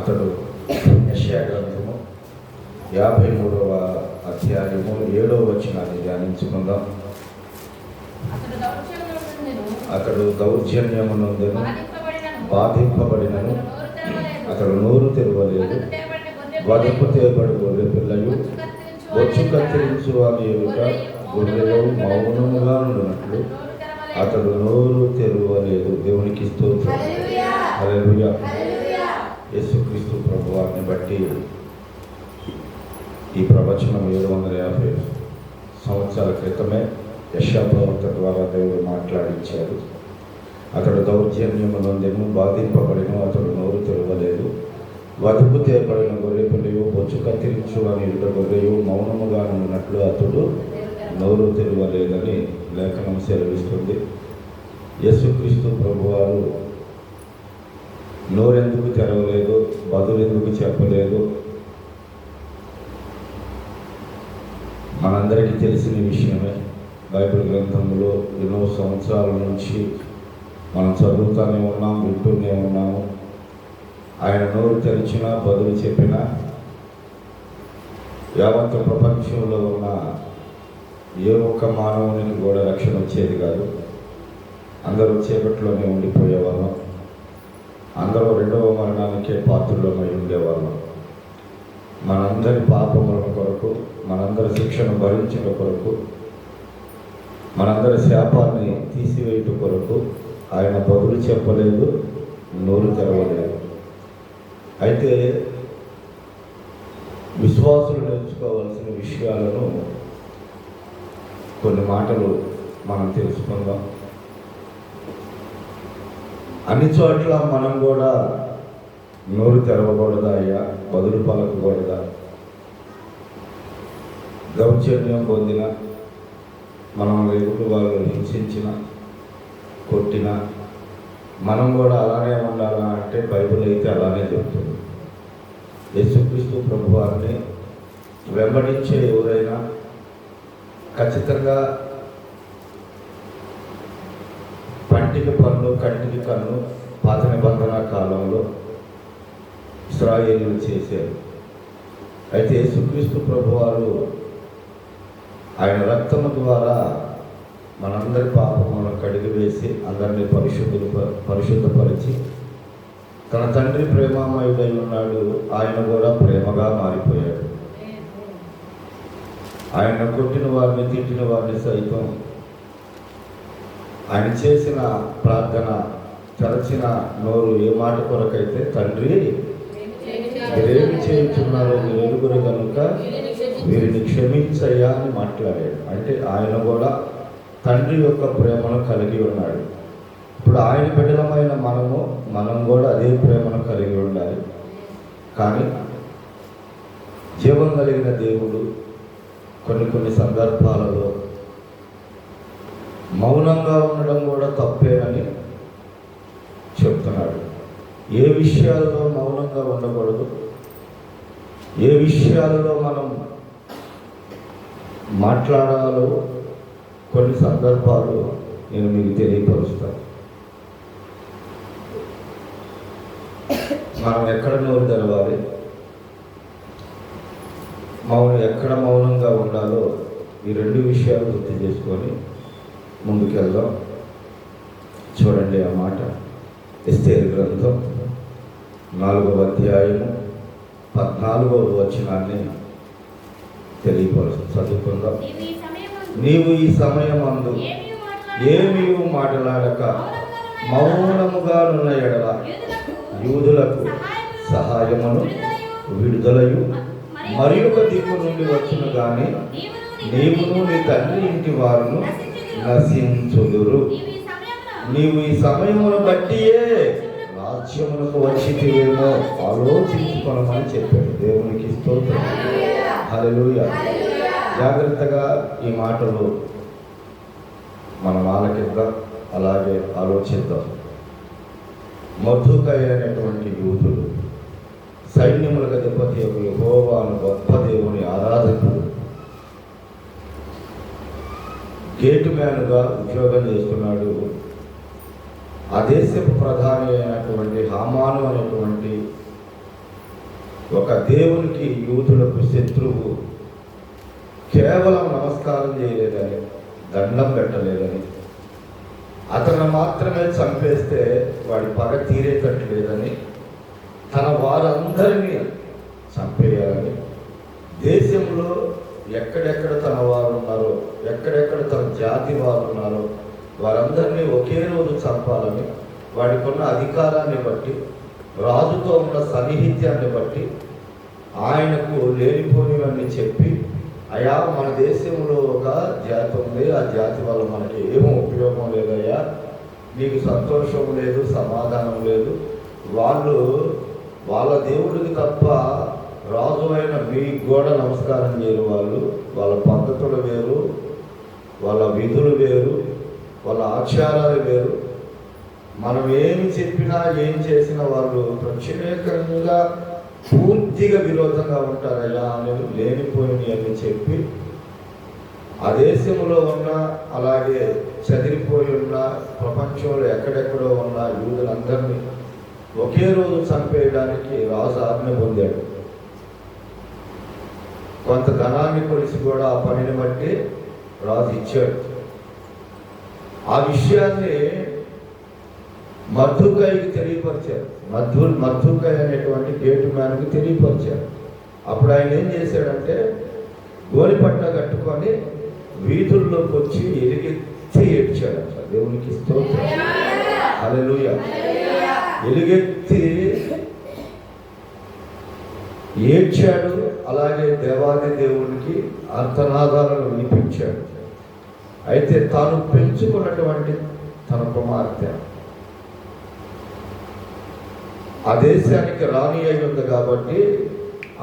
అతడు యెషయా గ్రంథము 53వ అధ్యాయము 7వ వచనాన్ని ధ్యానించుకుందాం. అతడు దౌర్జన్యము నొందెను, బాధింపబడినను, అతడు నోరు తెరవలేదు. వధింపు తేబడి గొర్రె పిల్లయు బొచ్చు కత్తిరించు వాని ఎదుట గొర్రెలు మౌనముగా ఉండునట్లు అతడు నోరు తెరవలేదు. దేవునికి స్తోత్రం. హల్లెలూయా. యేసుక్రీస్తు ప్రభువారిని బట్టి ఈ ప్రవచనం 750 సంవత్సరాల క్రితమే యెషయా ప్రవక్త ద్వారా దేవుడు మాట్లాడించారు. అతడు దౌర్జన్యము నొందెను, బాధింపబడిన, అతడు నోరు తెరవలేదు. వధింపు తేబడిన గొర్రె పిల్లయు బొచ్చు కత్తిరించు అని ఎదుట గొర్రెయు మౌనముగా ఉన్నట్లు అతడు నోరు తెరవలేదని లేఖనం సెలవిస్తుంది. యేసుక్రీస్తు ప్రభువారు నోరెందుకు తెరవలేదు, బదులెందుకు చెప్పలేదు, మనందరికీ తెలిసిన విషయమే. బైబిల్ గ్రంథంలో ఎన్నో సంవత్సరాల నుంచి మనం చదువుతూనే ఉన్నాం, వింటూనే ఉన్నాము. ఆయన నోరు తెరిచినా బదులు చెప్పినా యావత్ ప్రపంచంలో ఉన్న ఏ ఒక్క మానవునికి కూడా రక్షణ వచ్చేది కాదు. అందరూ చీకట్లోనే ఉండిపోయేవాళ్ళం. అందరూ రెండవ మరణానికే పాత్రలోమై ఉండేవాళ్ళం. మనందరి పాపముల కొరకు, మనందరి శిక్షను భరించిన కొరకు, మనందరి శాపాన్ని తీసివేయటం కొరకు ఆయన బదులు చెప్పలేదు, నోరు తెరవలేదు. అయితే విశ్వాసులు నేర్చుకోవాల్సిన విషయాలను కొన్ని మాటలు మనం తెలుసుకుందాం. అన్ని చోట్ల మనం కూడా నోరు తెరవకూడదా అయ్యా, బదులు పలకకూడదా? దౌర్జన్యం పొందిన, మనం ఎదుటి వాళ్ళు హింసించిన, కొట్టిన, మనం కూడా అలానే ఉండాలా అంటే బైబిల్ అయితే అలానే చెప్తుంది. యేసుక్రీస్తు ప్రభువారిని వెంబడించే ఎవరైనా ఖచ్చితంగా పంటికి పన్ను, కంటికి కన్ను పాత నిబంధన కాలంలో ఇశ్రాయేలీయులు చేశారు. అయితే యేసుక్రీస్తు ప్రభువారు ఆయన రక్తము ద్వారా మనందరి పాపములను కడిగివేసి అందరినీ పరిశుద్ధపరిచి తన తండ్రి ప్రేమామయుడై ఉన్నాడు. ఆయన కూడా ప్రేమగా మారిపోయాడు. ఆయన కొట్టిన వారిని, తిట్టిన వారిని సైతం ఆయన చేసిన ప్రార్థన, తెరచిన నోరు ఏ మాట కొరకైతే తండ్రి వీరేమి చేయుచున్నారో మీరు ఎరుగురు కనుక వీరిని క్షమించయ్యా అని మాట్లాడాడు. అంటే ఆయన కూడా తండ్రి యొక్క ప్రేమను కలిగి ఉన్నాడు. ఇప్పుడు ఆయన బిడ్డలమైన మనం కూడా అదే ప్రేమను కలిగి ఉండాలి. కానీ జీవం కలిగిన దేవుడు కొన్ని సందర్భాలలో మౌనంగా ఉండడం కూడా తప్పేనని చెప్తున్నాడు. ఏ విషయాల్లో మౌనంగా ఉండకూడదు, ఏ విషయాలలో మనం మాట్లాడాలో కొన్ని సందర్భాలు నేను మీకు తెలియపరుస్తాను. మనం ఎక్కడ నోరు తెరవాలి, ఎక్కడ మౌనంగా ఉండాలో ఈ రెండు విషయాలు గుర్తు చేసుకొని ముందుకెళ్దాం. చూడండి ఆ మాట. ఎస్తేరు గ్రంథం 4వ అధ్యాయము 14వ వచనాన్ని చదువుకుందాం. నీవు ఈ సమయమందు ఏమీ మాట్లాడక మౌనముగా నున్న ఎడల యూదులకు సహాయమును విడుదలయు మరి ఒక దిక్కు నుండి వచ్చును గాని నీవును నీ తండ్రి ఇంటి వారును నశించుదురు. నీవు ఈ సమయమును బట్టియే రాజ్యమునకు వచ్చితివేమో ఆలోచించుకొనమని చెప్పాడు. దేవునికి స్తోత్రం. హల్లెలూయా. జాగ్రత్తగా ఈ మాటలు మనం ఆలకిద్దాం, అలాగే ఆలోచిద్దాం. మర్దెకై అనేటువంటి యూదులు సైన్యములకు అధిపతి యెహోవాను గొప్ప దేవుని ఆరాధకుడు, గేటు మ్యాన్గా ఉద్యోగం చేస్తున్నాడు. ఆ దేశపు ప్రధాని అయినటువంటి హామాను అనేటువంటి ఒక దేవునికి యూదులకు శత్రువు కేవలం నమస్కారం చేయలేదని, దండం పెట్టలేదని, అతను మాత్రమే చంపేస్తే వాడి పగ తీరేటట్లేదని, తన వారందరినీ చంపేయాలని, దేశంలో ఎక్కడెక్కడ తన వారు ఉన్నారో, ఎక్కడెక్కడ తన జాతి వారు ఉన్నారో వారందరినీ ఒకే రోజు చంపాలని, వాడికి ఉన్న అధికారాన్ని బట్టి, రాజుతో ఉన్న సన్నిహిత్యాన్ని బట్టి ఆయనకు లేనిపోనివన్నీ చెప్పి, అయ్యా మన దేశంలో ఒక జాతి ఉంది, ఆ జాతి వల్ల మనకి ఏమో ఉపయోగం లేదయ్యా, నీకు సంతోషం లేదు, సమాధానం లేదు, వాళ్ళు వాళ్ళ దేవుడికి తప్ప రాజు అయిన మీకు కూడా నమస్కారం చేయరు, వాళ్ళ పద్ధతులు వేరు, వాళ్ళ విధులు వేరు, వాళ్ళ ఆచారాలు వేరు, మనం ఏమి చెప్పినా ఏం చేసినా వాళ్ళు ప్రత్యేకంగా పూర్తిగా విరోధంగా ఉంటారయ్యా అనేది లేనిపోయినవి అని చెప్పి, ఆ దేశంలో ఉన్న అలాగే చదిరిపోయి ఉన్న ప్రపంచంలో ఎక్కడెక్కడో ఉన్న యూదులందరినీ ఒకే రోజు చంపేయడానికి రాజు ఆజ్ఞ పొందాడు. కొంత ధనాన్ని కొలిసి కూడా ఆ పనిని బట్టి రాజు ఇచ్చాడు. ఆ విషయాన్ని మర్దుకాయికి తెలియపరిచారు. మర్దుకాయ అనేటువంటి గేటు మ్యాన్కి తెలియపరిచారు. అప్పుడు ఆయన ఏం చేశాడంటే గోనిపట్ట కట్టుకొని వీధుల్లోకి వచ్చి ఎలుగెత్తి ఏడ్చాడంట. దేవునికి స్తోత్రం, హల్లెలూయా. ఎలుగెత్తి ఏడ్చాడు. అలాగే దేవాది దేవునికి అర్థనాదాలను వినిపించాడు. అయితే తాను పెంచుకున్నటువంటి తన కుమార్తె ఆ దేశానికి రాణి అయి ఉంది కాబట్టి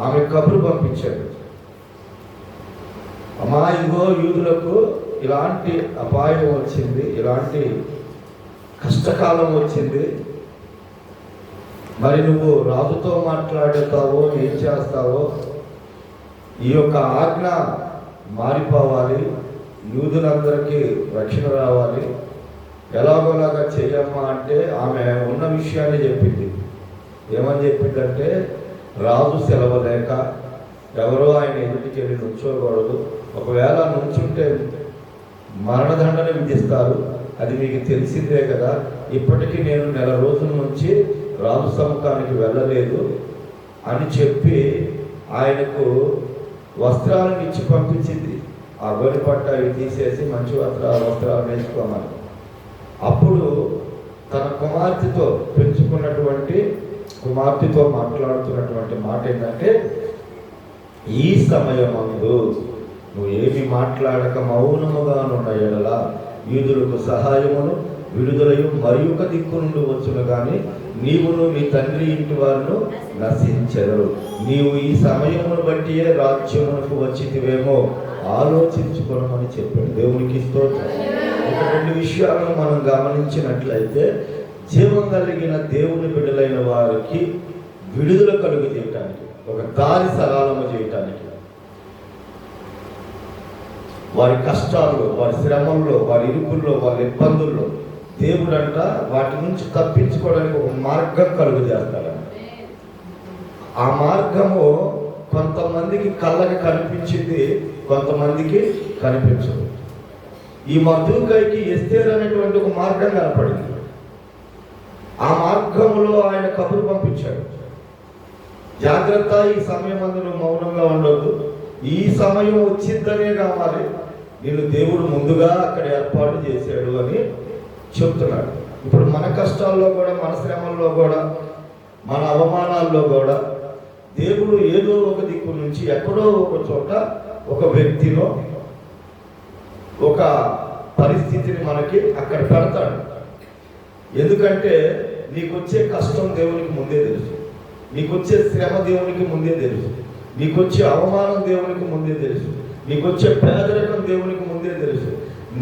ఆమె కబురు పంపించాడు. అమ్మా, ఇదిగో యూదులకు ఇలాంటి అపాయం వచ్చింది, ఇలాంటి కష్టకాలం వచ్చింది, మరి నువ్వు రాజుతో మాట్లాడుతావో ఏం చేస్తావో, ఈ యొక్క ఆజ్ఞ మారిపోవాలి, యూదులందరికీ రక్షణ రావాలి, ఎలాగోలాగా చెయ్యమ్మా అంటే ఆమె ఉన్న విషయాన్ని చెప్పింది. ఏమని చెప్పిందంటే, రాజు సెలవు లేక ఎవరో ఆయన ఎదుటికి వెళ్ళి నుంచోకూడదు, ఒకవేళ నుంచుంటే మరణదండన విధిస్తారు, అది మీకు తెలిసిందే కదా, ఇప్పటికీ నేను నెల రోజుల నుంచి రాజు సముఖానికి వెళ్ళలేదు అని చెప్పి ఆయనకు వస్త్రాలను ఇచ్చి పంపించింది. ఆ గొనిపట్ట అవి తీసేసి మంచి వస్త్రాలు వేసుకోమని. అప్పుడు తన కుమార్తెతో పెంచుకున్నటువంటి కుమార్తెతో మాట్లాడుతున్నటువంటి మాట ఏంటంటే, ఈ సమయమందు నువ్వు ఏమి మాట్లాడక మౌనముగానున్న ఎడల యూదులకు సహాయమును విడుదలయు మరి ఒక దిక్కు నుండి వచ్చును, కానీ నీవును నీ తండ్రి ఇంటి వారును నశించరు. నీవు ఈ సమయమును బట్టియే రాజ్యమునకు వచ్చితివేమో ఆలోచించుకోనమని చెప్పాడు. దేవునికి స్తోత్రం. ఒక రెండు విషయాలను మనం గమనించినట్లయితే, జీవం కలిగిన దేవుని బిడ్డలైన వారికి విడుదల కలుగు చేయటానికి, ఒక దారి సరళము చేయటానికి, వారి కష్టాల్లో, వారి శ్రమంలో, వారి ఇరుకుల్లో, వారి ఇబ్బందుల్లో దేవుడంట వాటి నుంచి తప్పించుకోవడానికి ఒక మార్గం కలుగు చేస్తాడంట. ఆ మార్గము కొంతమందికి కళ్ళకి కనిపించింది, కొంతమందికి కనిపించదు. ఈ మర్దుకాయికి ఎస్తేర్ అనేటువంటి ఒక మార్గం కనపడింది. ఆ మార్గంలో ఆయన కబురు పంపించాడు, జాగ్రత్త, ఈ సమయం అందు నువ్వు మౌనంగా ఉండొద్దు, ఈ సమయం వచ్చిందనే కావాలి, నేను దేవుడు ముందుగా అక్కడ ఏర్పాటు చేశాడు అని చెప్తున్నాడు. ఇప్పుడు మన కష్టాల్లో కూడా, మన శ్రమల్లో కూడా, మన అవమానాల్లో కూడా దేవుడు ఏదో ఒక దిక్కు నుంచి ఎక్కడో ఒక చోట ఒక వ్యక్తిలో ఒక పరిస్థితిని మనకి అక్కడ పెడతాడు. ఎందుకంటే నీకు వచ్చే కష్టం దేవునికి ముందే తెలుసు, నీకు వచ్చే శ్రమ దేవునికి ముందే తెలుసు, నీకు వచ్చే అవమానం దేవునికి ముందే తెలుసు, నీకు వచ్చే పేదరికం దేవునికి ముందే తెలుసు,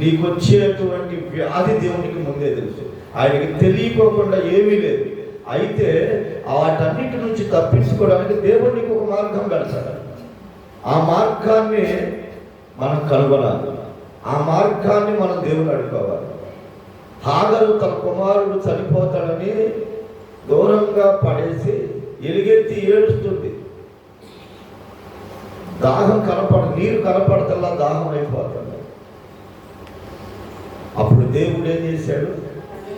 నీకు వచ్చేటువంటి వ్యాధి దేవునికి ముందే తెలుసు. ఆయనకి తెలియకోకుండా ఏమీ లేదు. అయితే వాటన్నిటి నుంచి తప్పించుకోవడానికి దేవుడు నీకు ఒక మార్గం పెడతాడు. ఆ మార్గాన్ని మనం కనుగొనాలి, ఆ మార్గాన్ని మనం దేవుని అడుకోవాలి. హాగరు తన కుమారుడు చనిపోతాడని దూరంగా పడేసి ఎలుగెత్తి ఏడుస్తుంది. దాహం నీరు కనపడతల్లా దాహం అయిపోతుంది. అప్పుడు దేవుడు ఏం చేశాడు?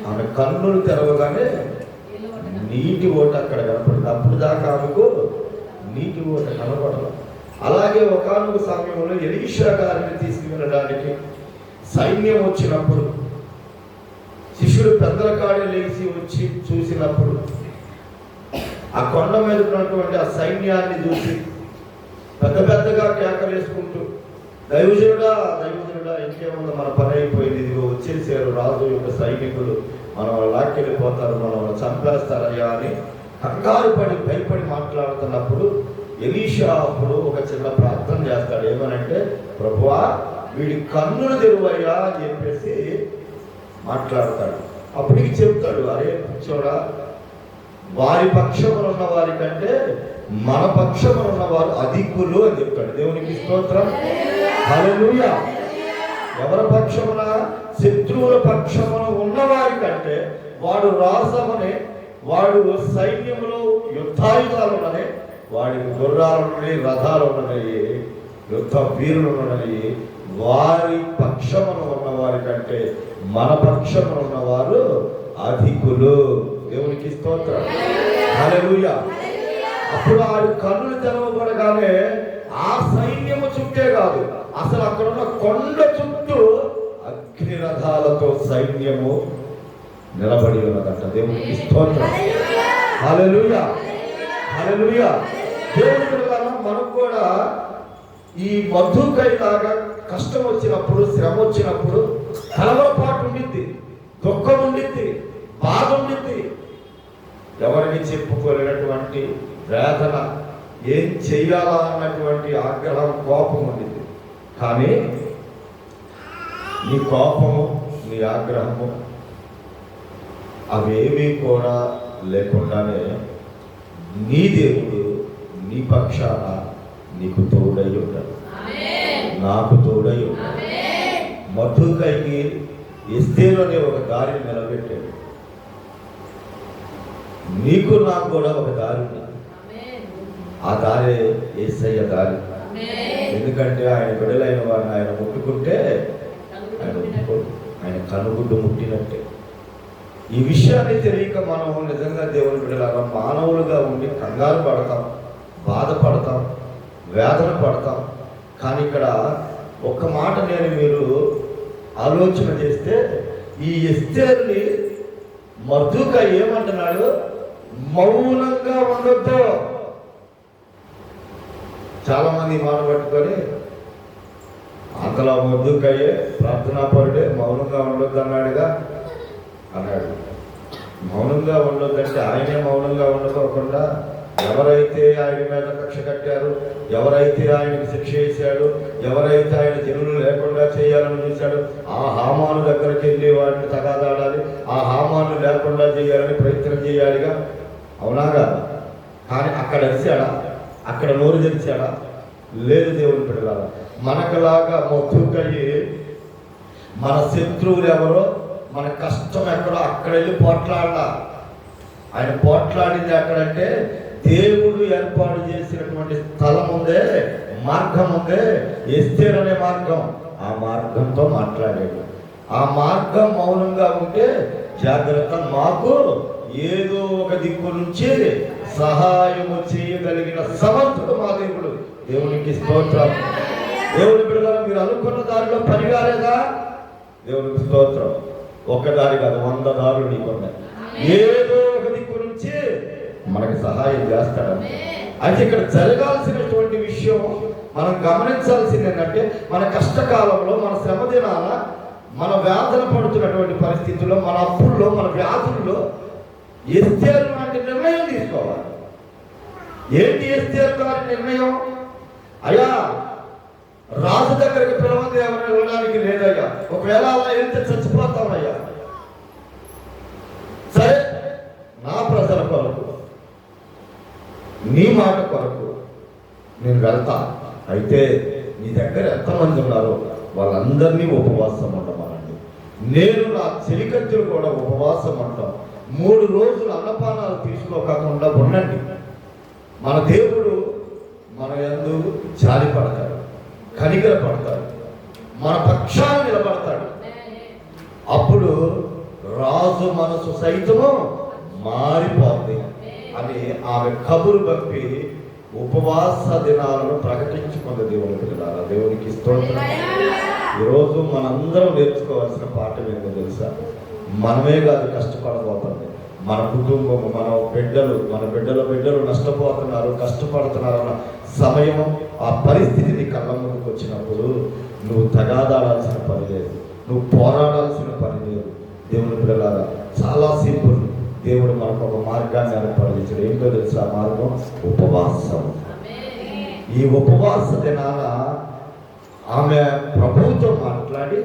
ఆమె కన్నులు తెరవగానే నీటి ఓట అక్కడ కనపడింది. అప్పుడు దాకా ఆమెకు నీటి ఓట కనపడదు. అలాగే ఒకానొక సమయంలో ఎలీషా గారిని తీసుకువెళ్ళడానికి సైన్యం వచ్చినప్పుడు, శిష్యుడు పెద్దల కాడి లేచి వచ్చి చూసినప్పుడు, ఆ కొండ మీద ఉన్నటువంటి ఆ సైన్యాన్ని చూసి పెద్ద పెద్దగా కేకలేసుకుంటూ, దైవజనుడా దైవజనుడా ఇంకేముందో మన పని అయిపోయింది, ఇదిగో వచ్చేసారు రాజు యొక్క సైనికులు, మనం లాక్కెళ్ళిపోతారు, మనం చంపేస్తారయ్యా అని కంగారు పడి భయపడి మాట్లాడుతున్నప్పుడు ఎలీషా అప్పుడు ఒక చిన్న ప్రార్థన చేస్తాడు. ఏమనంటే, ప్రభువా వీడి కన్నులు తెరువయ్యా అని చెప్పేసి మాట్లాడతాడు. అప్పటికి చెప్తాడు, అరే చూడా, వారి పక్షమున ఉన్న వారి కంటే మన పక్షమున ఉన్న వారు అధికులు అని చెప్తాడు. దేవునికి స్తోత్రం, హల్లెలూయా. ఎవరి పక్షమున? శత్రువుల పక్షమున ఉన్నవారి కంటే వాడు రాజమని, వాడు సైన్యములో యుద్ధాయుధాలు ఉన్నది, వాడికి గుర్రాలు ఉన్నాయి, రథాలు ఉన్నాయి, యుద్ధ వీరులు ఉన్నాయి. వారి పక్షమున ఉన్నవారి కంటే మన పక్షమున ఉన్నవారు అధికులు. దేవునికి స్తోత్రం, హల్లెలూయా. అప్పుడు ఆడు కన్నులు తెరవబడగానే ఆ సైన్యము చుట్టే కాదు, అసలు అక్కడ ఉన్న కొండ చుట్టూ అగ్ని రథాలతో సైన్యము నిలబడి ఉన్నదంట. దేవునికి స్తోత్రం, హల్లెలూయా, హల్లెలూయా. దేవుని వల్ల మనకు కూడా ఈ మధుకైలాగా కష్టం వచ్చినప్పుడు, శ్రమ వచ్చినప్పుడు కలవరపాటు ఉండిద్ది, దుఃఖం ఉండిద్ది, బాధ ఉండిద్ది, ఎవరికి చెప్పుకోలేనటువంటి వేదన, ఏం చెయ్యాలా అన్నటువంటి ఆగ్రహం, కోపం ఉండిద్ది. కానీ నీ కోపము, నీ ఆగ్రహము అవేమీ కూడా లేకుండానే నీ దేవుడు నీ పక్షాన నీకు తోడై ఉంటాడు, నాకు తోడై ఉంటాడు. మధుకైకి ఎస్తేరు అనే ఒక దారిని నిలబెట్టాడు. నీకు నాకు కూడా ఒక దారి ఉంది. ఆ దారి యేసయ్య దారి. ఎందుకంటే ఆయన బిడ్డలైన వారిని ఆయన ముట్టుకుంటే ఆయన కనుగుడ్డు ముట్టినట్టే. ఈ విషయాన్ని తెలియక మనం నిజంగా దేవుని బిడ్డలాగా మానవులుగా ఉండి కంగారు పడతాం, బాధపడతాం, వేదన పడతాం. కానీ ఇక్కడ ఒక్క మాట మీరు ఆలోచన చేస్తే, ఈ ఎస్తేరుని మధుకై ఏమంటున్నాడు? మౌనంగా ఉండొద్దు. చాలా మంది మాట పట్టుకొని అంతలా మధుకయ్యే ప్రార్థనా పరుడే మౌనంగా ఉండొద్దు అన్నాడుగా అన్నాడు. మౌనంగా ఉండొద్దంటే ఆయనే మౌనంగా ఉండకోకుండా ఎవరైతే ఆయన మీద కక్ష కట్టారు, ఎవరైతే ఆయనకు శిక్ష వేశాడు, ఎవరైతే ఆయన జనులు లేకుండా చేయాలని చూశాడు, ఆ హామాను దగ్గరికి వెళ్ళి వాడిని తగాదాడాలి, ఆ హామాను లేకుండా చేయాలని ప్రయత్నం చేయాలిగా, అవునాగా. కానీ అక్కడ అరిశాడా? అక్కడ నోరు తెరిచాడా? లేదు. దేవుని బిడ్డలారా, మనకులాగా మధుకయ్యి మన శత్రువులు ఎవరో, మన కష్టం ఎక్కడో అక్కడ వెళ్ళి పోట్లాడాల. ఆయన పోట్లాడింది ఎక్కడంటే దేవుడు ఏర్పాటు చేసినటువంటి స్థలం ఉందే, మార్గం ఉందే, ఎస్తేరు అనే మార్గం, ఆ మార్గంతో మాట్లాడాడు. ఆ మార్గం మౌనంగా ఉంటే జాగ్రత్త, మాకు ఏదో ఒక దిక్కు నుంచి సహాయము చేయగలిగిన సమర్థుడు మా దేవుడు. దేవునికి స్తోత్రం. దేవుని బిడ్డలారా, మీరు అనుకున్న దారిలో పని కాలేదా? దేవునికి స్తోత్రం. ఒక దారి కాదు, 100 దారులు నీకున్నాయి. ఏదో ఒక దిక్కు నుంచి మనకి సహాయం చేస్తాడని. అయితే ఇక్కడ జరగాల్సినటువంటి విషయం మనం గమనించాల్సింది ఏంటంటే, మన కష్టకాలంలో, మన శ్రమ దినాల, మన వేదన పడుతున్నటువంటి పరిస్థితుల్లో, మన అప్పుల్లో, మన వ్యాధుల్లో ఎస్తేరు లాంటి నిర్ణయం తీసుకోవాలి. ఏంటి ఎస్తేరు గారి నిర్ణయం? అయ్యా, రాజు దగ్గరికి పిలవంది ఎవరైనా వెళ్ళడానికి లేదయ్యా, ఒకవేళ అలా వెళ్తే చచ్చిపోతామయ్యా. సరే, నా ప్రజల కొరకు, నీ మాట కొరకు నేను వెళ్తా. అయితే నీ దగ్గర ఎంతమంది ఉన్నారో వాళ్ళందరినీ ఉపవాసం ఉండమనండి. నేను నా చెలికత్తులు కూడా ఉపవాసం ఉంటాం. 3 రోజులు అన్నపానాలు తీసుకోకుండా ఉండండి. మన దేవుడు మన యందు జాలి పడతాడు, కనికర పడతాడు, మన పక్షాన నిలబడతాడు. అప్పుడు రాజు మనసు సైతము మారిపోతుంది అని ఆమె కబురు పంపి ఉపవాస దినాలను ప్రకటించుకున్న దేవుని పిల్లలారా, దేవునికి స్తోత్రం. ఈరోజు మనందరం నేర్చుకోవాల్సిన పాఠం ఏంటో తెలుసా? మనమే కాదు కష్టపడబోతుంది, మన కుటుంబం, మన బిడ్డలు నష్టపోతున్నారు, కష్టపడుతున్నారు అన్న సమయం, ఆ పరిస్థితిని కళ్ళ ముందుకు వచ్చినప్పుడు నువ్వు తగాదాడాల్సిన పని లేదు, నువ్వు పోరాడాల్సిన పని లేదు. దేవుని పిల్లలారా, చాలా సింపుల్. దేవుడు మనకు ఒక మార్గాన్ని ఏర్పరచాడు. ఏంటో తెలుసా? మార్గం ఉపవాసం. ఈ ఉపవాస దినాన ఆమె ప్రభువుతో మాట్లాడి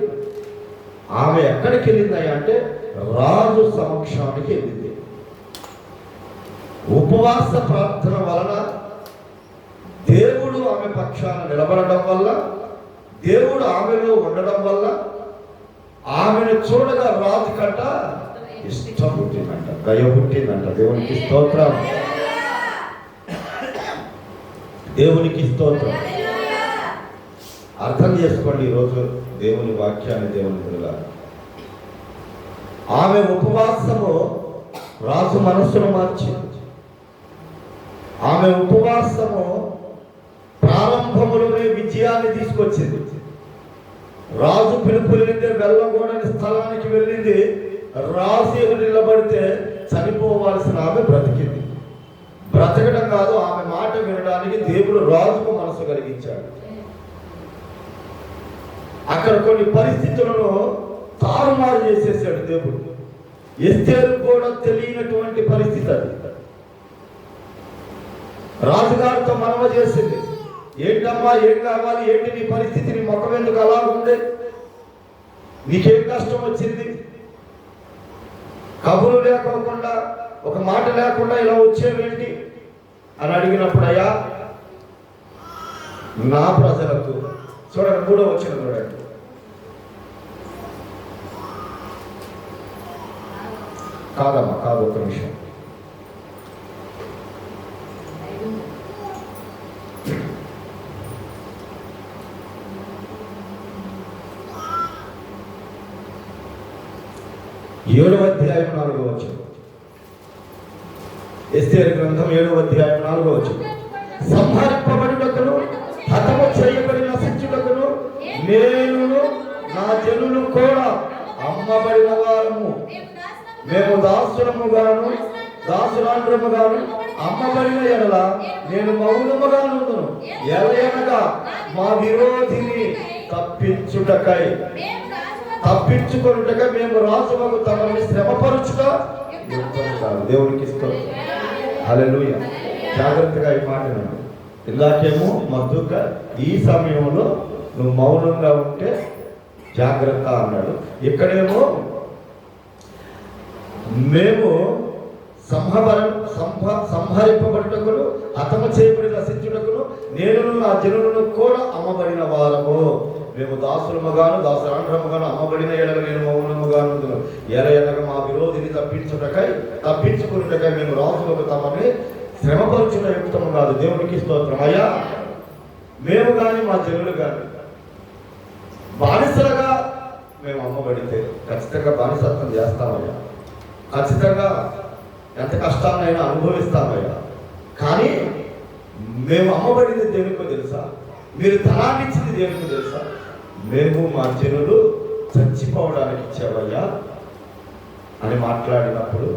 ఆమె ఎక్కడికి వెళ్ళింది అంటే రాజు సమక్షానికి వెళ్ళింది. ఉపవాస ప్రార్థన వలన దేవుడు ఆమె పక్షాన నిలబడడం వల్ల, దేవుడు ఆమెలో ఉండడం వల్ల ఆమెను చూడగా రాజు కట్ట ఇష్టం పుట్టిందంట, దయ పుట్టిందంట. దేవునికి స్తోత్రం, దేవునికి స్తోత్రం. అర్థం చేసుకోండి ఈరోజు దేవుని వాక్యాన్ని, దేవుని పిల్లలారా. ఆమె ఉపవాసము రాజు మనస్సును మార్చింది. ఆమె ఉపవాసము ప్రారంభములోనే విజయాన్ని తీసుకొచ్చింది. రాజు పిలుపులిందే వెళ్ళకూడని స్థలానికి వెళ్ళింది. రాజు ఎవరు నిలబడితే చనిపోవాల్సిన ఆమె బ్రతికింది. బ్రతకడం కాదు, ఆమె మాట వినడానికి దేవుడు రాజుకు మనసు కలిగించాడు. అక్కడ కొన్ని పరిస్థితులను తారుమారు చేసేసాడు దేవుడు. ఎస్తేరు కూడా తెలియనటువంటి పరిస్థితి అది. రాజుగారితో మనవ చేసింది, ఏంటమ్మా, ఏం కావాలి, ఏంటి నీ పరిస్థితి, నీ ముఖం ఎందుకు అలా ఉంది, నీకేం కష్టం వచ్చింది, కబురు లేకోకుండా ఒక మాట లేకుండా ఇలా వచ్చేవేంటి అని అడిగినప్పుడు, అయ్యా నా ప్రజలకు, చూడండి 3వ వచనం చూడండి, కాదమ్మా కాదు, ఒక్క నిమిషం, ఏడవ అధ్యాయం 4వ వచనం. ఎస్తేరు గ్రంథం 7వ అధ్యాయం 4వ వచనం. సంహరింపబడుటకును హతము చేయబడి నశించుటకును నేను నా జనులు కూడా అమ్మబడిన వారము, మేము దాసులముగాను దాసురాండ్రముగాను అమ్మబడిన ఎడల నేను మౌనముగాను ఎలయనగా మా విరోధిని తప్పించుకొనుటకై మేము రాజులకు తమని శ్రమపరుచుట కాదు. దేవునికి స్తోత్రం, హల్లెలూయా. జాగ్రత్తగా ఈ మాట వినండి. ఇందాకేమో మధుక ఈ సమయంలో నువ్వు మౌనంగా ఉంటే జాగ్రత్త అన్నాడు. ఇక్కడేమో మేము సంహరింపబడుటకును హతము చేయబడి నశించుటకును నేను నా జనులను కూడా అమ్మబడిన వారము, మేము దాసులముగాను దాసురాండ్రముగాను అమ్మబడిన ఎడల నేను మౌనముగాను ఎలయనగా మా విరోధిని తప్పించుకున్నటకై మేము రాజులకు తమని శ్రమపరుచుట యుక్తము కాదు. దేవునికి స్తోత్రం. అయ్యా, మేము కానీ మా జనులు కానీ బానిసలుగా మేము అమ్మబడితే ఖచ్చితంగా బానిసత్వం చేస్తామయ్యా, ఖచ్చితంగా ఎంత కష్టాన్నైనా అనుభవిస్తామయ్యా. కానీ మేము అమ్మబడింది దేవునికో తెలుసా, మీరు ధనాన్ని ఇచ్చింది దేవునికో తెలుసా, మేము మా జనులు చచ్చిపోవడానికి ఇచ్చావయ్యా అని మాట్లాడినప్పుడు,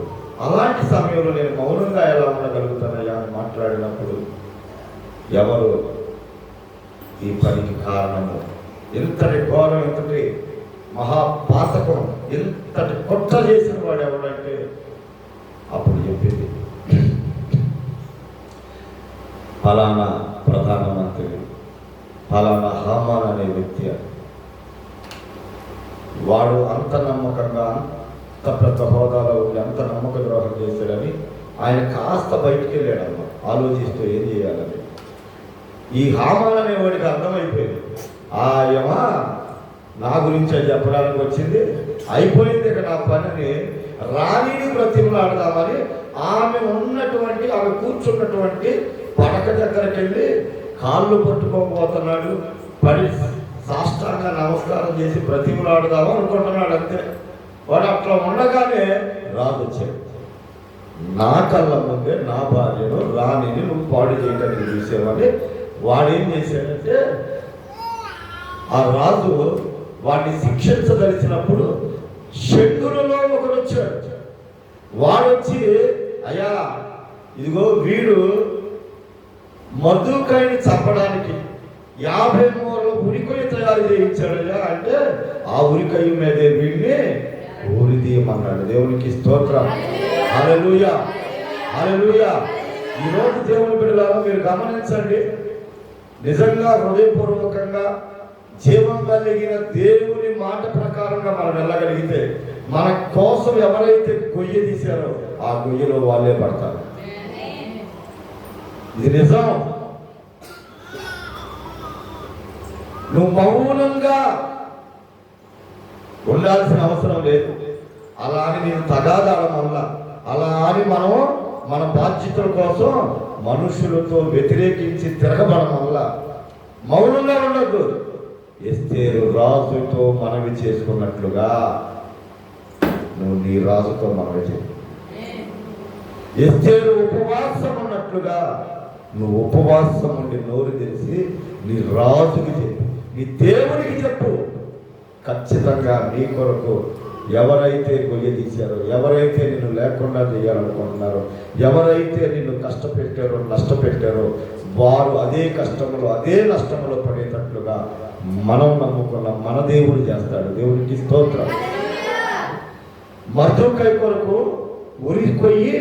అలాంటి సమయంలో నేను మౌనంగా ఎలా ఉండగలుగుతానయ్యా అని మాట్లాడినప్పుడు, ఎవరు ఈ పనికి కారణము, ఎంతటి ఘోరం, ఎంతటి మహాపాతకం, ఎంతటి కుట్ర చేసిన వాడు ఎవడంటే అప్పుడు చెప్పింది, ఫలానా ప్రధానమంత్రి, ఫలానా హామాన్ అనే వ్యక్తి, వాడు అంత నమ్మకంగా అంత పెద్ద హోదాలో ఉండి అంత నమ్మక ద్రోహం చేశాడని ఆయన కాస్త బయటికి వెళ్ళాడమ్మ ఆలోచిస్తూ ఏం చేయాలని. ఈ హామాన్ అనేవాడికి అర్థమైపోయింది, ఆయమా నా గురించి చెప్పడానికి వచ్చింది, అయిపోయింది ఇక నా పనిని, రాణిని బ్రతిమలాడదామని ఆమె కూర్చున్నటువంటి పడక దగ్గరికి వెళ్ళి కాళ్ళు పట్టుకోకపోతున్నాడు, పడి సాష్టాంగ నమస్కారం చేసి బ్రతిమలాడుదాము అనుకుంటున్నాడు అంతే. వాడు అట్లా ఉండగానే రాజు వచ్చాడు. నా కళ్ళ ముందే నా భార్యను రాణిని నువ్వు పాడు చేయడానికి చూసేవాడిని. వాడేం చేశాడంటే, ఆ రాజు వాడిని శిక్షించదలిచినప్పుడు శంకులలో ఒకడు వచ్చాడు. వాడొచ్చి, అయ్యా ఇదిగో వీడు మర్దుకాయని చంపడానికి 50 మూరల ఉరికొయ్య తయారు చేయించాడయ్యా అంటే, ఆ ఉరికొయ్య మీదే వీడిని ఊరి తీయమన్నాడు. దేవునికి స్తోత్రం. హల్లెలూయా, హల్లెలూయా. ఈరోజు దేవుని బిడ్డలారా మీరు గమనించండి, నిజంగా హృదయపూర్వకంగా జీవం కలిగిన దేవుని మాట ప్రకారంగా మనం వెళ్ళగలిగితే, మన కోసం ఎవరైతే గొయ్య తీశారో ఆ గొయ్యలో వాళ్ళే పడతారు. ఇది నిజం. నువ్వు మౌనంగా ఉండాల్సిన అవసరం లేదు. అలా అని నేను తగాదాడం వల్ల, అలా అని మనం మన బాధ్యతల కోసం మనుషులతో వ్యతిరేకించి తిరగబడడం వల్ల మౌనంగా ఉండద్దు. ఎస్తేరు రాజుతో మనవి చేసుకున్నట్లుగా నువ్వు నీ రాజుతో మనవి చేయి. ఎస్తేరు ఉపవాసం ఉన్నట్లుగా నువ్వు ఉపవాసం ఉండి నోరు తెరిచి నీ రాజుకి చెప్పు, నీ దేవునికి చెప్పు. ఖచ్చితంగా నీ కొరకు ఎవరైతే గొయ్య తీశారో, ఎవరైతే నిన్ను లేకుండా చేయాలనుకుంటున్నారో, ఎవరైతే నిన్ను కష్టపెట్టారో నష్టపెట్టారో, వారు అదే కష్టములో అదే నష్టములో పడేటట్లుగా మనం నమ్ముకున్న మన దేవుడు చేస్తాడు. దేవునికి స్తోత్రం. మర్దుకై కొరకు ఉరి కొయ్యి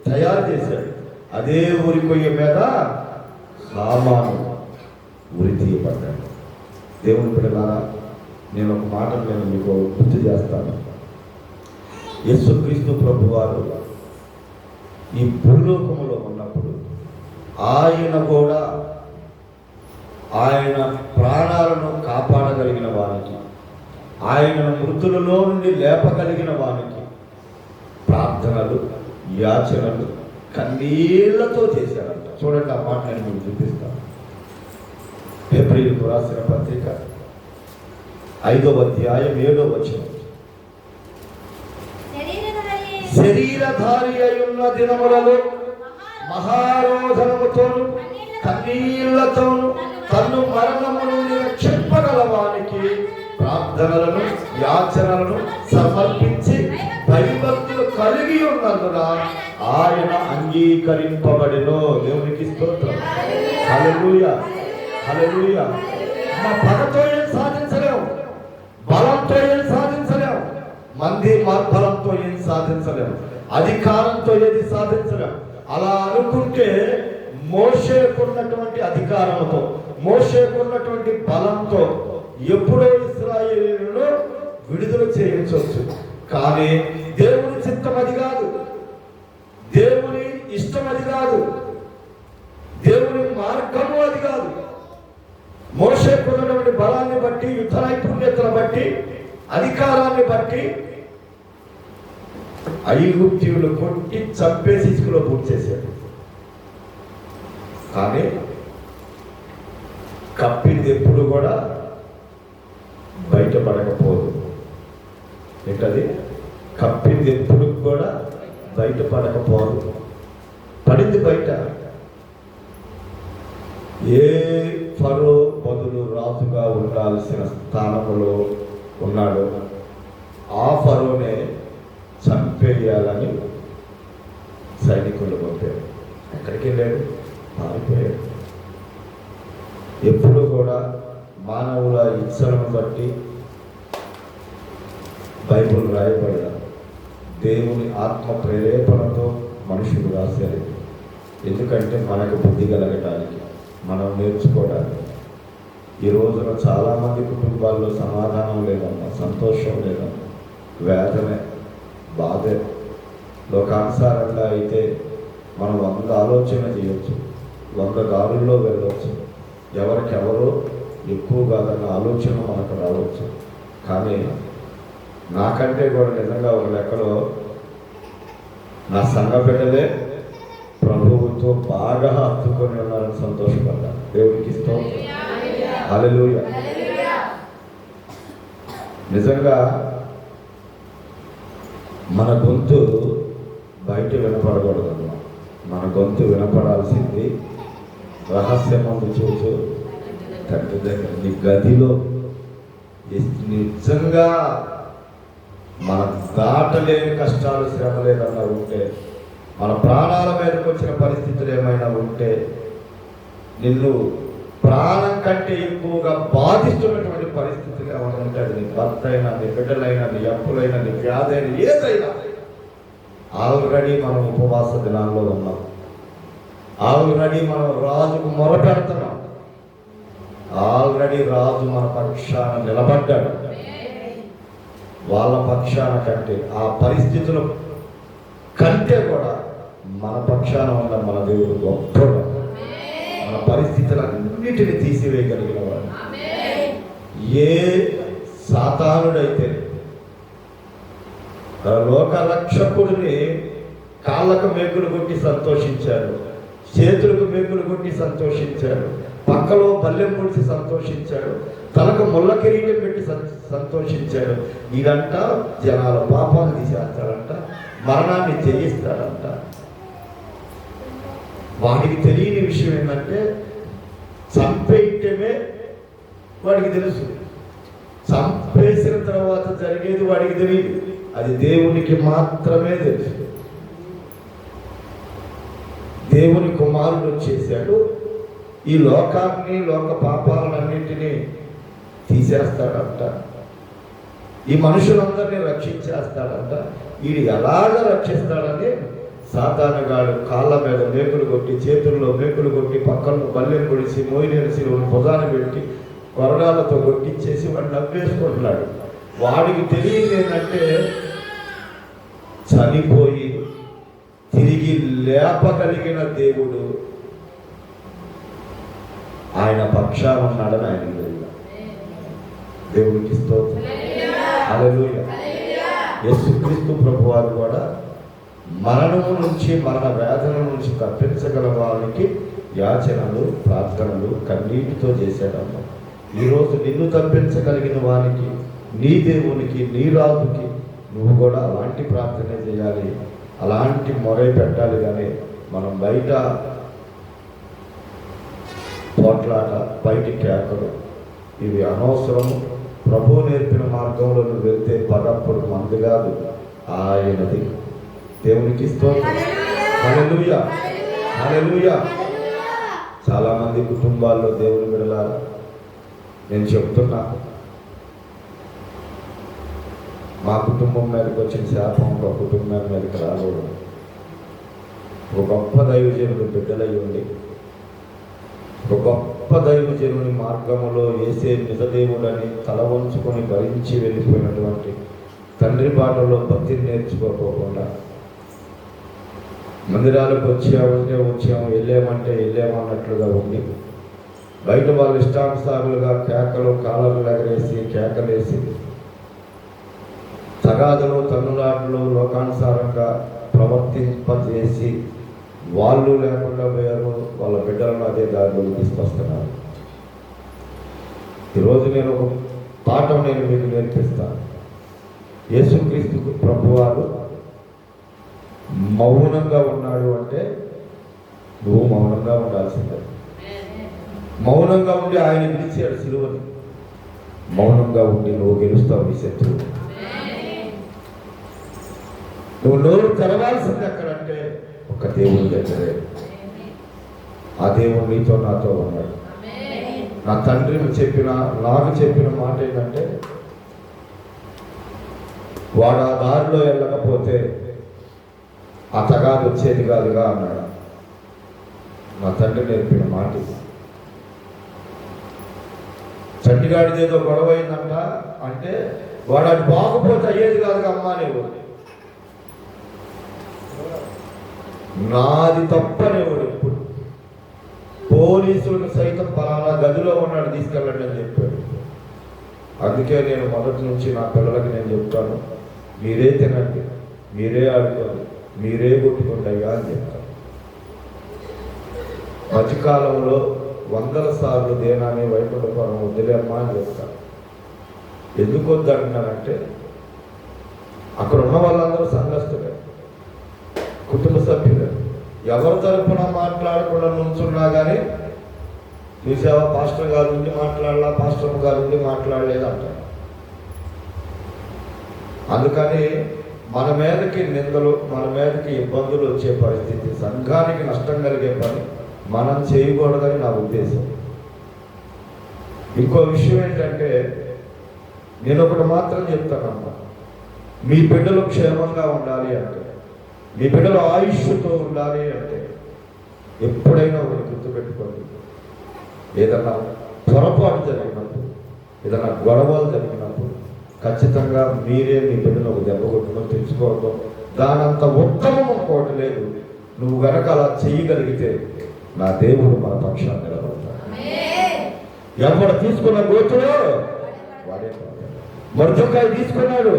తయారు చేశాడు. అదే ఉరి కొయ్య మీద హామాను ఉరి తీయబడ్డాడు. దేవుని బిడ్డలారా, నేను ఒక మాట నేను మీకు గుర్తు చేస్తాను. యేసుక్రీస్తు ప్రభువారు ఈ భూలోకములో ఉన్నప్పుడు ఆయన కూడా ఆయన ప్రాణాలను కాపాడగలిగిన వానికి, ఆయన మృతులలో నుండి లేపగలిగిన వానికి ప్రార్థనలు యాచనలు కన్నీళ్లతో చేశారంట. చూడండి, ఆ మాట నేను మీకు చూపిస్తాను. హెబ్రీయులకు రాసిన పత్రిక 5వ అధ్యాయం 7వ వచనం. శరీరధారి అయి ఉన్న దినములలో మహారోధనముతోను కన్నీళ్లతోను తన్ను మరణము నుండి రక్షింపగలవానికి ప్రార్థనలను యాచనలను సమర్పించి భయభక్తులు కలిగి ఉన్నందున ఆయన అంగీకరింపబడెను. దేవునికి స్తోత్రం. హల్లెలూయా, హల్లెలూయా. మా పగతో ఏం సాధించలేము, బలంతో ఏం సాధించలేము, మంది బలంతో ఏం సాధించలేము, అధికారంతో ఏది సాధించలేము. అలా అనుకుంటే మోషేకున్నటువంటి అధికారంతో, మోషేకున్నటువంటి బలంతో ఎప్పుడో ఇశ్రాయేలీయులను విడుదల చేయించవచ్చు. కానీ దేవుని చిత్తం అది కాదు, దేవుని ఇష్టం అది కాదు, దేవుని మార్గము అది కాదు. మోషేకున్నటువంటి బలాన్ని బట్టి, యుద్ధ నైపుణ్యతను బట్టి, అధికారాన్ని బట్టి ఐగుప్తీయులు కొట్టి చంపేసి ఇసుకలో పూర్తి చేశారు. కానీ కప్పింది ఎప్పుడు కూడా బయటపడకపోదు. ఏంటది? కప్పింది ఎప్పుడు కూడా బయటపడకపోదు. పడింది బయట. ఏ ఫరో బదులు రాజుగా ఉండాల్సిన స్థానంలో ఉన్నాడు, ఆ ఫరోనే చంపేయాలని సైనికులు పంపారు. ఎక్కడికి వెళ్ళాడు? పారిపోయాడు. ఎప్పుడు కూడా మానవుల ఇచ్చలను బట్టి బైబిల్ రాయబడ దేవుని ఆత్మ ప్రేరేపణతో మనుషులు రాశారు. ఎందుకంటే మనకు బుద్ధి కలగటానికి, మనం నేర్చుకోవడానికి. ఈ రోజున చాలామంది కుటుంబాల్లో సమాధానం లేదమ్మా, సంతోషం లేదమ్మా, వేదనే, బాధే. లోకానుసారంగా అయితే మనం 100 ఆలోచన చేయొచ్చు, 100 దారుల్లో వెళ్ళవచ్చు, ఎవరికెవరో ఎక్కువ కాదన్న ఆలోచన మనకు రావచ్చు. కానీ నాకంటే కూడా నిజంగా ఒక లెక్కలో నా సంఘ బిడ్డలే ప్రభువుతో బాగా హత్తుకొని ఉన్నారని మనం సంతోషపడ్డాం. దేవునికి స్తోత్రం. హల్లెలూయా. నిజంగా మన గొంతు బయట వినపడకూడదు. మన గొంతు వినపడాల్సింది రహస్యమందు చూచు తండ్రి దగ్గర, నీ గదిలో. నిజంగా మన దాటలేని కష్టాలు, శ్రమలు ఏదన్నా ఉంటే, మన ప్రాణాల మీదకి వచ్చిన పరిస్థితులు ఏమైనా ఉంటే, నిన్ను ప్రాణం కంటే ఎక్కువగా బాధిస్తున్నటువంటి పరిస్థితులు ఏమైనా ఉంటే, అది నీ భర్త అయినా, నీ బిడ్డలైనా, నీ అప్పులైనా, నీ వ్యాధి అయినా, ఏదైనా, ఆల్రెడీ మనం ఉపవాస దినాల్లో ఉన్నాం. ఆల్రెడీ మనం రాజుకు మొరపెడుతున్నాం. ఆల్రెడీ రాజు మన పక్షాన నిలబడ్డాడు. వాళ్ళ పక్షాన కంటే, ఆ పరిస్థితుల కంటే కూడా మన పక్షాన ఉన్న మన దేవుడు గొప్పడు. మన పరిస్థితులన్నిటిని తీసివేయగలిగిన వాడు. ఏ సాతానుడైతే లోక రక్షకుడిని కాళ్ళకు మేకులు కొట్టి సంతోషించాడు, చేతులకు మేకులు కొట్టి సంతోషించాడు, పక్కలో బల్లెం పొడిచి సంతోషించాడు, తలకు ముళ్ళ కిరీటం పెట్టి సంతోషించాడు. ఇదంట జనాల పాపాలు తీసేస్తాడంట, మరణాన్ని జయిస్తాడంట. వాడికి తెలియని విషయం ఏంటంటే, చంపేయటమే వాడికి తెలుసు, చంపేసిన తర్వాత జరిగేది వాడికి తెలియదు. అది దేవునికి మాత్రమే తెలుసు. దేవుని కుమారుడు వచ్చేసాడు, ఈ లోకాన్ని, లోక పాపాలన్నింటినీ తీసేస్తాడంట, ఈ మనుషులందరినీ రక్షించేస్తాడంట. వీడు ఎలాగ రక్షిస్తాడని సాతానుగాడు కాళ్ళ మీద మేకులు కొట్టి, చేతుల్లో మేకులు కొట్టి, పక్కన బల్లెం పొడిచి, మోయినేసి భుజాన్ని పెట్టి, కొరడాలతో కొట్టించేసి వాడు నవ్వేసుకుంటున్నాడు. వాడికి తెలియదు ఏంటంటే, చనిపోయి తిరిగి లేపగలిగిన దేవుడు ఆయన పక్షాన ఉన్నాడని ఆయనకి తెలియదు. దేవుడికి స్తోత్రం. హల్లెలూయా. యేసుక్రీస్తు ప్రభువారు కూడా మరణము నుంచి, మరణ వేదన నుంచి తప్పించగల వారికి యాచనలు, ప్రార్థనలు కన్నీటితో చేశాడమ్మ. ఈరోజు నిన్ను తప్పించగలిగిన వారికి, నీ దేవునికి, నీ రాజుకి నువ్వు కూడా అలాంటి ప్రార్థన చేయాలి, అలాంటి మొరై పెట్టాలి. కానీ మనం బయట పోట్లాట, బయటి కేకలు, ఇవి అనవసరము. ప్రభువు నేర్పిన మార్గంలో నువ్వు వెళ్తే పదప్పుడు మంది కాదు, ఆయనది. దేవునికి స్తోత్రం. హల్లెలూయా. హల్లెలూయా. చాలామంది కుటుంబాల్లో దేవుని బిడ్డలారా, నేను చెప్తున్నా, మా కుటుంబం మీదకి వచ్చిన శాపం ఒక కుటుంబం మీదకి రాకూడదు. ఒక గొప్ప దైవజనుడు బిడ్డలై ఉండి, ఒక గొప్ప దైవజనుని మార్గంలో వేసే నిజదేవుడని తల వంచుకొని భరించి వెళ్ళిపోయినటువంటి తండ్రి బాటలో భక్తిని నేర్చుకోకుండా, మందిరాలకు వచ్చాము, వెళ్ళామన్నట్లుగా ఉండి, బయట వాళ్ళు ఇష్టానుసారులుగా కేకలు, కాళ్ళను ఎగరేసి కేకలేసి, తగాదులు, తన్నులాటలు లోకానుసారంగా ప్రవర్తింపజేసి, వాళ్ళు లేకుండా వేరు వాళ్ళ బిడ్డలను అదే దారిలో తీసుకొస్తున్నారు. ఈరోజు నేను ఒక పాఠం మీకు నేర్పిస్తాను. యేసుక్రీస్తు ప్రభువారు మౌనంగా ఉన్నాడు అంటే నువ్వు మౌనంగా ఉండాల్సిందే. మౌనంగా ఉండి ఆయన పిలిచాడు సిలువని. మౌనంగా ఉండి నువ్వు గెలుస్తావు నీ శత్రువు. నువ్వు నోరు తెరవాల్సింది ఎక్కడంటే ఒక దేవుని దగ్గరే. ఆ దేవుడు నీతో నాతో ఉన్నాడు. నా తండ్రి నాకు చెప్పిన మాట ఏంటంటే, వాడు ఆ దారిలో వెళ్ళకపోతే ఆ తగాదు వచ్చేది కాదుగా అన్నాడు. నా తండ్రి నేర్పిన మాట. చంటిగాడిది ఏదో గొడవ అయిందంట అంటే, వాడు అది బాగుపోతే అయ్యేది కాదుగా అమ్మా, నీవు నాది తప్పనేవాడు. ఎప్పుడు పోలీసులకు సైతం పలానా గదిలో ఉన్నాడు, తీసుకెళ్ళండి అని చెప్పాడు. అందుకే నేను మొదటి నుంచి నా పిల్లలకి నేను చెప్తాను, మీరే తినండి, మీరే ఆడుకోండి, మీరే కొట్టుకోండి అయ్యా అని చెప్తాను. మధ్యకాలంలో 100 సార్లు దేనాన్ని వైకుంఠపురం వదిలేమ్మా అని చెప్తాను. ఎందుకు వద్దంటున్నానంటే అక్కడ ఉన్న వాళ్ళందరూ సంఘస్థులే, కుటుంబ సభ్యులే. ఎవరి తరపున మాట్లాడకుండా నుంచున్నా కానీ చూసావా పాస్టర్ గారు ఉండి మాట్లాడలా, పాస్టర్ గారు ఉండి మాట్లాడలేదు అంటారు. అందుకని మన మీదకి నిందలు, మన మీదకి ఇబ్బందులు వచ్చే పరిస్థితి, సంఘానికి నష్టం కలిగే పని మనం చేయకూడదని నా ఉద్దేశం. ఇంకో విషయం ఏంటంటే, నేను ఒకటి మాత్రం చెప్తానమ్మా, మీ బిడ్డలు క్షేమంగా ఉండాలి అంటే, మీ బిడ్డలు ఆయుష్తో ఉండాలి అంటే ఎప్పుడైనా ఒకటి గుర్తుపెట్టుకోండి. ఏదన్నా పొరపాటు జరిగినప్పుడు, ఏదన్నా గొడవలు జరిగినప్పుడు ఖచ్చితంగా మీరే మీ బిడ్డను ఒక దెబ్బ కొట్టుకొని తెచ్చుకోవడం, దానంత ఉత్తమం ఇంకోటి లేదు. నువ్వు గనక అలా చేయగలిగితే నా దేవుడు మన పక్షాన్ని నిలబడతాడు. ఎవరు తీసుకున్న గోతులో వాడే. మొర్దెకాయి తీసుకున్నాడు,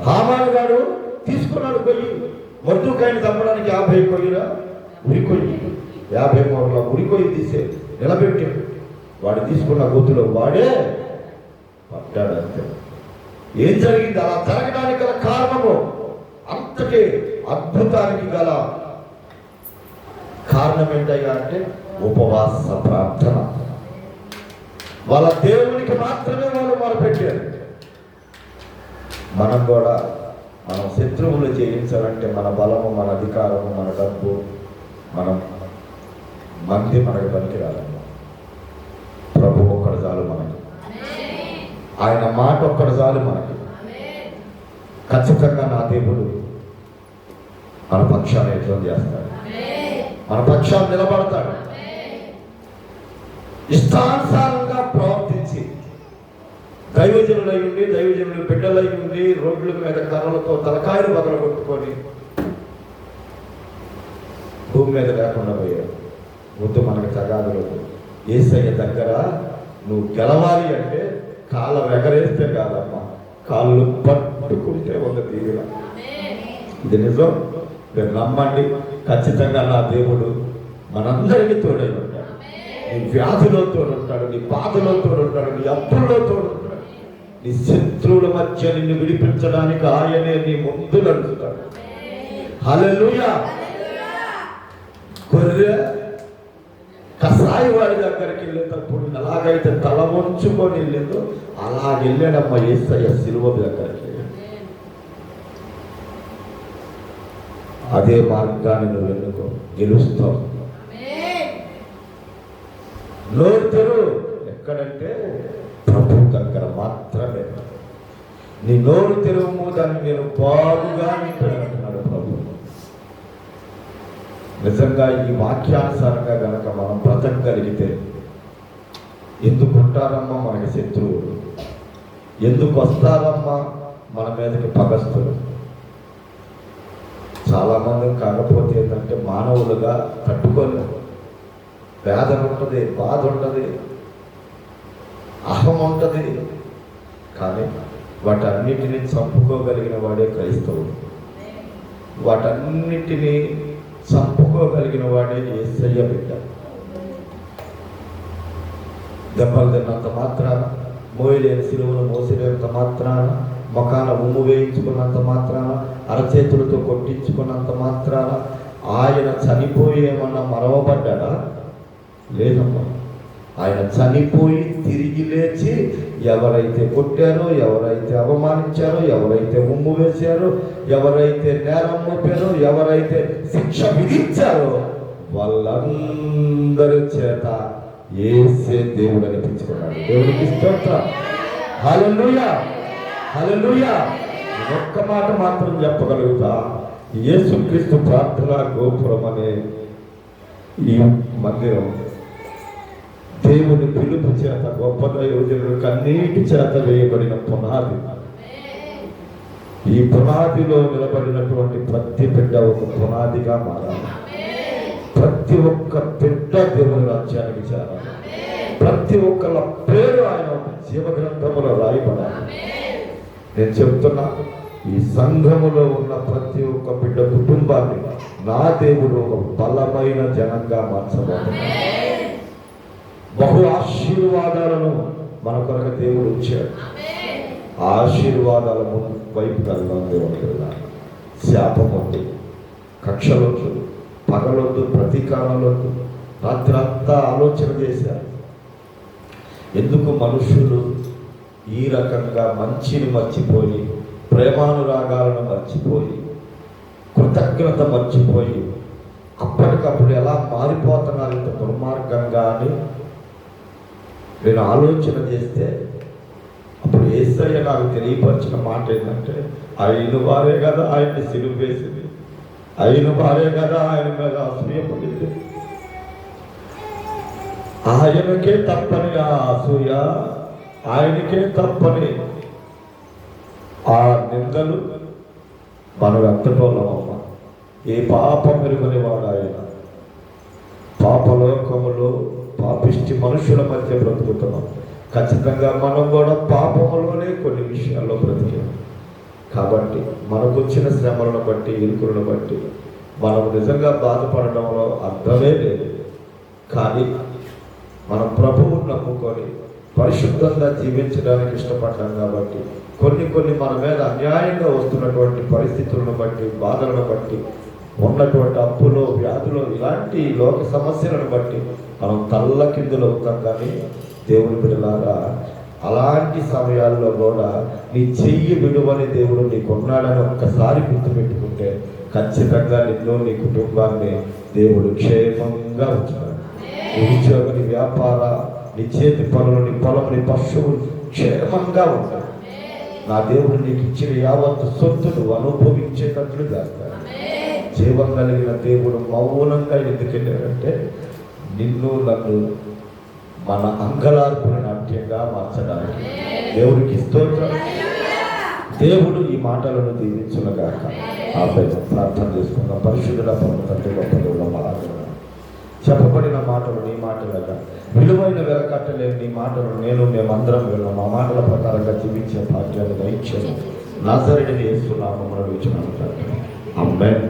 హామాను గారు తీసుకున్నాడు కొయ్యి. మొర్దెకాయిని చంపడానికి 50 కొయ్యిరా ఉరికొయ్యి, 50 మూరల ఉరికొయ్యి తీసే నిలబెట్టి వాడు తీసుకున్న గోతులో వాడే పడ్డాడు. అంతే. ఏం జరిగింది? అలా జరగడానికి గల కారణము, అంతకే అద్భుతానికి గల కారణం ఏంటయ్యా అంటే ఉపవాస ప్రార్థన. వాళ్ళ దేవునికి మాత్రమే వాళ్ళు మొరపెట్టారు. మనం కూడా మనం శత్రువులు జయించాలంటే మన బలము, మన అధికారము, మన డబ్బు, మనం మంది మనకి పనికిరాలమ్మా. ప్రభు ఒక్కడు చాలు మనకి, ఆయన మాట ఒక్కడు చాలు మనకి. ఖచ్చితంగా నా దేవుడు మన పక్షాన్ని యుద్ధం చేస్తాడు, మన పక్షాన్ని నిలబడతాడు. ఇష్టానుసారంగా ప్రవర్తించి దైవజనులై ఉండి, దైవజనులు బిడ్డలై ఉండి, రోడ్ల మీద కర్రలతో తలకాయలు బదలు కొట్టుకొని భూమి మీద లేకుండా పోయారు. వద్దు మనకి తగాదులు. యేసయ్య దగ్గర నువ్వు గెలవాలి అంటే కాళ్ళ ఎగరేస్తే కాదమ్మా, కాళ్ళు పట్టుకుంటే ఒక దీవెన. ఇది నిజం, మీరు నమ్మండి. ఖచ్చితంగా నా దేవుడు మనందరికీ తోడై ఉంటాడు. నీ వ్యాధిలో తోడుంటాడు, నీ బాధలో తోడుంటాడు, నీ అప్పుల్లో తోడుంటాడు. నీ శత్రువుల మధ్య నిన్ను విడిపించడానికి ఆయనే నీ ముందు నడుస్తాడు. హల్లెలూయా. గొర్రె కసాయి వాడి దగ్గరికి వెళ్ళేటప్పుడు ఎలాగైతే తల వంచుకొని వెళ్ళేదో అలాగ వెళ్ళాడమ్మ యేసయ్య సిలువ దగ్గరికి. అదే మార్గాన్ని నువ్వు ఎన్నుకో, గెలుస్తావు. నోరు తెరు. ఎక్కడంటే ప్రభు దగ్గర మాత్రమే. నీ నోరు తెరువు, దాన్ని నేను బాగుగా వింటానంటున్నాడు ప్రభు. నిజంగా ఈ వాక్యానుసారంగా గనక మనం బ్రతకగలిగితే, ఎందుకు ఉంటారమ్మా మనకి శత్రువులు, ఎందుకు వస్తారమ్మా మన మీదకి పగస్తులు? చాలామంది కాకపోతే ఏంటంటే మానవులుగా తట్టుకోలేరు. వేదన ఉంటుంది, బాధ ఉంటుంది, అహం ఉంటుంది. కానీ వాటన్నిటినీ చంపుకోగలిగిన వాడే క్రైస్తవుడు. వాటన్నిటినీ చంపుకోగలిగిన వాడే యేసయ్య బిడ్డ. దెబ్బలు తిన్నంత మాత్రాన, మోయలేని సిలువను మోసినంత మాత్రాన, మొఖాన ఉమ్ము వేయించుకున్నంత మాత్రాన, అరచేతులతో కొట్టించుకున్నంత మాత్రాన ఆయన చనిపోయేమన్నా మరవబడ్డా? లేదమ్మా. ఆయన చనిపోయి తిరిగి లేచి ఎవరైతే కొట్టారో, ఎవరైతే అవమానించారో, ఎవరైతే ఉమ్ము వేశారో, ఎవరైతే నేరం మోపారో, ఎవరైతే శిక్ష విధించారో వాళ్ళందరి చేత యేసే దేవుడు అనిపించుకున్నాడు. దేవుడికి స్తోత్రం. హల్లెలూయా, హల్లెలూయా. ఒక్క మాట మాత్రం చెప్పగలుగుతా, యేసుక్రీస్తు ప్రార్థనా గోపురం అనే ఈ మందిరం దేవుని పిలుపు చేత, గొప్ప దైవజనుడు కన్నీటి చేత వేయబడిన పునాది. ఈ పునాదిలో నిలబడినటువంటి ప్రతి బిడ్డ ఒక పునాదిగా మారాలి. ప్రతి ఒక్క బిడ్డ దేవుని రాజ్యానికి చేరాలి. ప్రతి ఒక్కళ్ళ పేరు ఆయన జీవగ్రంథములో రాయబడాలి. నేను చెప్తున్నా, ఈ సంఘములో ఉన్న ప్రతి ఒక్క బిడ్డ కుటుంబాన్ని నా దేవుడు ఒక బలమైన జనంగా మార్చబోతున్నాం. బహు ఆశీర్వాదాలను మన కొరకు దేవుడు ఇచ్చాడు. ఆ ఆశీర్వాదాల ముందు వైపు వెళ్దాం. దేవుని కదా శాపమొద్దు, కక్షలొద్దు, పగలొద్దు, ప్రతీకారాలొద్దు. రాత్రి అంతా ఆలోచన చేశారు. ఎందుకు మనుషులు ఈ రకంగా మంచిని మర్చిపోయి, ప్రేమానురాగాలను మర్చిపోయి, కృతజ్ఞత మర్చిపోయి అప్పటికప్పుడు ఎలా మారిపోతున్నారు ఇంత దుర్మార్గంగా అని నేను ఆలోచన చేస్తే అప్పుడు యేసయ్య నాకు తెలియపరిచిన మాట ఏంటంటే, అయిన వారే కదా ఆయన్ని సిలువ వేసింది, అయిన వారే కదా ఆయన మీద అసూయపడింది. ఆయనకే తప్పని ఆ అసూయ, ఆయనకే తప్పని ఆ నిందలు మనం ఎంతటోళ్ళమమ్మ. ఏ పాపం ఎరుగని వాడు ఆయన. పాపలోకములో పాపిష్టి మనుషుల మధ్య బ్రతుకుతున్నాం. ఖచ్చితంగా మనం కూడా పాపములోనే కొన్ని విషయాల్లో బ్రతికాం. కాబట్టి మనకు వచ్చిన శ్రమలను బట్టి, ఇరుకులను బట్టి మనం నిజంగా బాధపడడంలో అర్థమే లేదు. కానీ మనం ప్రభువుని నమ్ముకొని పరిశుద్ధంగా జీవించడానికి ఇష్టపడ్డాం. కాబట్టి కొన్ని మన మీద అన్యాయంగా వస్తున్నటువంటి పరిస్థితులను బట్టి, బాధలను బట్టి, ఉన్నటువంటి అప్పులో, వ్యాధులు, ఇలాంటి లోక సమస్యలను బట్టి మనం తల్లకిందులు అవుతాం. కానీ దేవుని బిడ్డలారా, అలాంటి సమయాల్లో కూడా నీ చెయ్యి విడువని దేవుడు నీకున్నాడని ఒక్కసారి గుర్తుపెట్టుకుంటే ఖచ్చితంగా నిన్ను, నీ కుటుంబాన్ని దేవుడు క్షేమంగా ఉంచుతాడు. నీ ఉద్యోగ, నీ వ్యాపార, నీ చేతి పనులు, నీ పొలం, నీ పశువులు క్షేమంగా ఉంటాయి. నా దేవుడు నీకు ఇచ్చిన యావత్తు సొత్తును అనుభవించేటట్లు చేస్తాడు. జీవం కలిగిన దేవుడు మౌనంగా ఎందుకెళ్ళాడంటే నిన్ను, నన్ను మన అంగలార్పుని నాట్యంగా మార్చడానికి. దేవుడికి స్తోత్రం. దేవుడు ఈ మాటలను దీవించునుగాక. ఆపై ప్రార్థన చేసుకున్న పరిశుద్ధుల పరమ తండ్రి గొప్ప దేవుడు చెప్పబడిన మాటలు నీ మాటలుగా, విలువైన వెలకట్టలేని నీ మాటలు మేమందరం విన్నాం. ఆ మాటల ప్రకారంగా జీవించే భాగ్యాన్ని దయచేసి నజరేయుడైన యేసు నామమున వేడుచున్నాము తండ్రి. ఆమేన్.